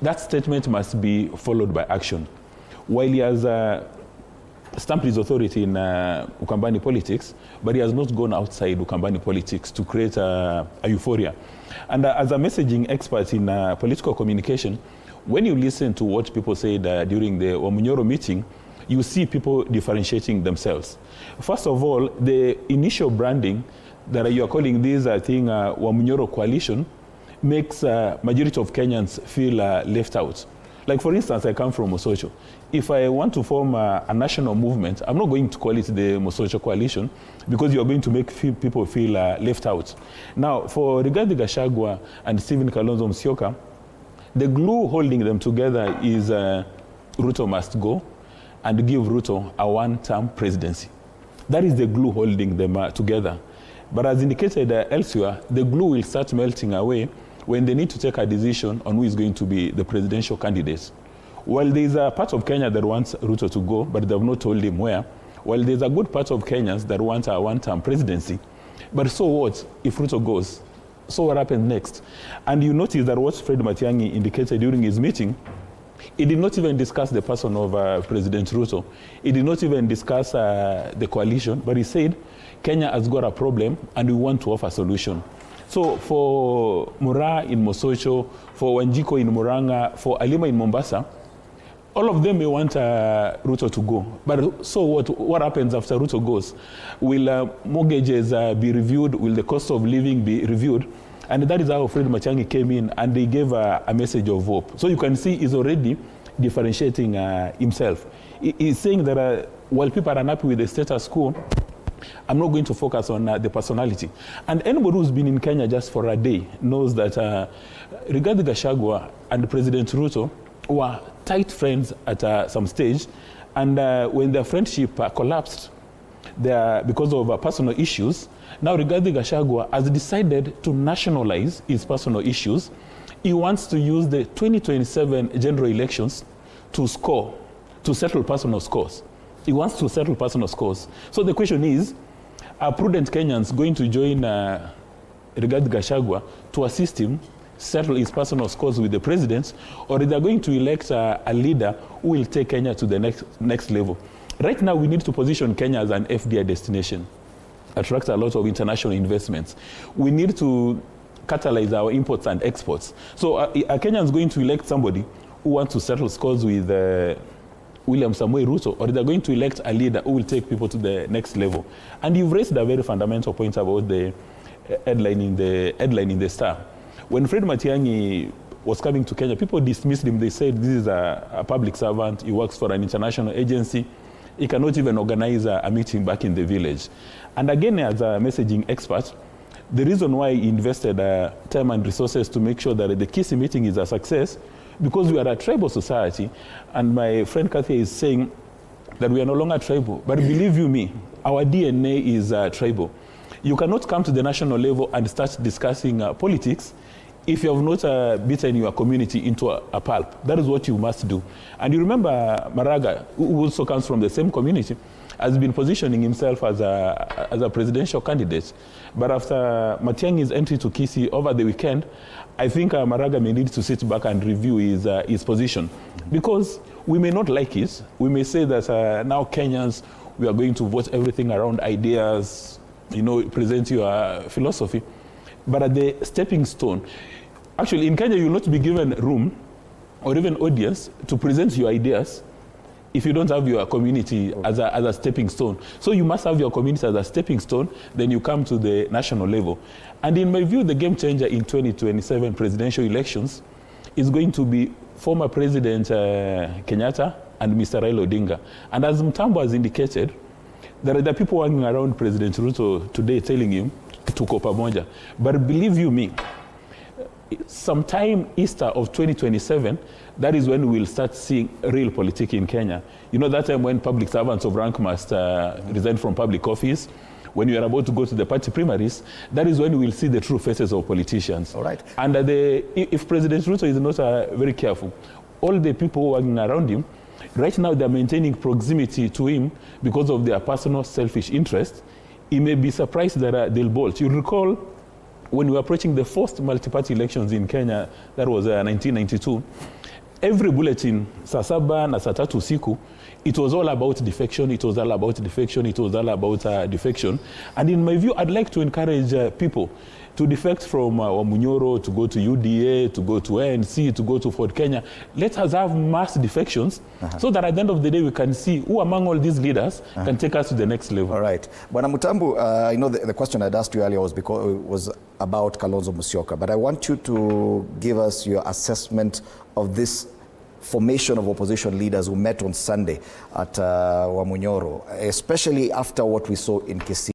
that statement must be followed by action. While he has stamped his authority in Ukambani politics, but he has not gone outside Ukambani politics to create a euphoria. And as a messaging expert in political communication, when you listen to what people said during the Wamunyoro meeting, you see people differentiating themselves. First of all, the initial branding that you are calling this, I think, Wamunyoro coalition makes majority of Kenyans feel left out. Like, for instance, I come from Mosocho. If I want to form a national movement, I'm not going to call it the Mosocho Coalition because you're going to make people feel left out. Now, for Rigathi Gachagua and Stephen Kalonzo Musyoka, the glue holding them together is Ruto Must Go and give Ruto a one-term presidency. That is the glue holding them together. But as indicated elsewhere, the glue will start melting away when they need to take a decision on who is going to be the presidential candidate. While there's a part of Kenya that wants Ruto to go, but they've not told him where, while there's a good part of Kenyans that want a one-term presidency. But so what if Ruto goes? So what happens next? And you notice that what Fred Matiang'i indicated during his meeting, he did not even discuss the person of President Ruto. He did not even discuss the coalition, but he said, Kenya has got a problem and we want to offer a solution. So for Mura in Mosocho, for Wanjiko in Muranga, for Alima in Mombasa, all of them may want Ruto to go. But so what happens after Ruto goes? Will mortgages be reviewed? Will the cost of living be reviewed? And that is how Fred Matiang'i came in and they gave a message of hope. So you can see he's already differentiating himself. He's saying that while people are unhappy with the status quo, I'm not going to focus on the personality. And anybody who's been in Kenya just for a day knows that Rigathi Gachagua and President Ruto were tight friends at some stage. And when their friendship collapsed because of personal issues, now Rigathi Gachagua has decided to nationalize his personal issues. He wants to use the 2027 general elections to settle personal scores. He wants to settle personal scores. So the question is, are prudent Kenyans going to join Rigathi Gachagua to assist him settle his personal scores with the president, or are they going to elect a leader who will take Kenya to the next level? Right now, we need to position Kenya as an FDI destination, attract a lot of international investments. We need to catalyze our imports and exports. So are Kenyans going to elect somebody who wants to settle scores with William Samoei Ruto, or they're going to elect a leader who will take people to the next level? And you've raised a very fundamental point about the headline in the Star. When Fred Matiang'i was coming to Kenya, people dismissed him. They said, this is a public servant. He works for an international agency. He cannot even organize a meeting back in the village. And again, as a messaging expert, the reason why he invested time and resources to make sure that the Kisii meeting is a success, because we are a tribal society, and my friend Kathy is saying that we are no longer tribal. But believe you me, our DNA is tribal. You cannot come to the national level and start discussing politics if you have not beaten your community into a pulp. That is what you must do. And you remember Maraga, who also comes from the same community, has been positioning himself as a presidential candidate. But after Matiang'i's entry to Kisii over the weekend, I think Maraga may need to sit back and review his position. Because we may not like it. We may say that now Kenyans, we are going to vote everything around ideas, present your philosophy. But at the stepping stone, actually in Kenya, you will not be given room or even audience to present your ideas if you don't have your community as a stepping stone. So you must have your community as a stepping stone, then you come to the national level. And in my view, the game changer in 2027 presidential elections is going to be former President Kenyatta and Mr. Raila Odinga. And as Mtambo has indicated, there are people working around President Ruto today telling him to kopa moja. But believe you me, sometime Easter of 2027, that is when we will start seeing real politics in Kenya. That time when public servants of rank must resign from public office, when you are about to go to the party primaries, that is when we will see the true faces of politicians. All right. And if President Ruto is not very careful, all the people working around him, right now they're maintaining proximity to him because of their personal selfish interest. He may be surprised that they'll bolt. You recall when we were approaching the first multi-party elections in Kenya, that was 1992, every bulletin, saa saba na saa tatu usiku, it was all about defection, it was all about defection, it was all about defection. And in my view, I'd like to encourage people to defect from Wamunyoro, to go to UDA, to go to ANC, to go to Ford Kenya. Let us have mass defections so that at the end of the day we can see who among all these leaders can take us to the next level. All right. Bwana Mutambu, I know the question I'd asked you earlier was about Kalonzo Musyoka, but I want you to give us your assessment of this formation of opposition leaders who met on Sunday at Wamunyoro, especially after what we saw in Kisii.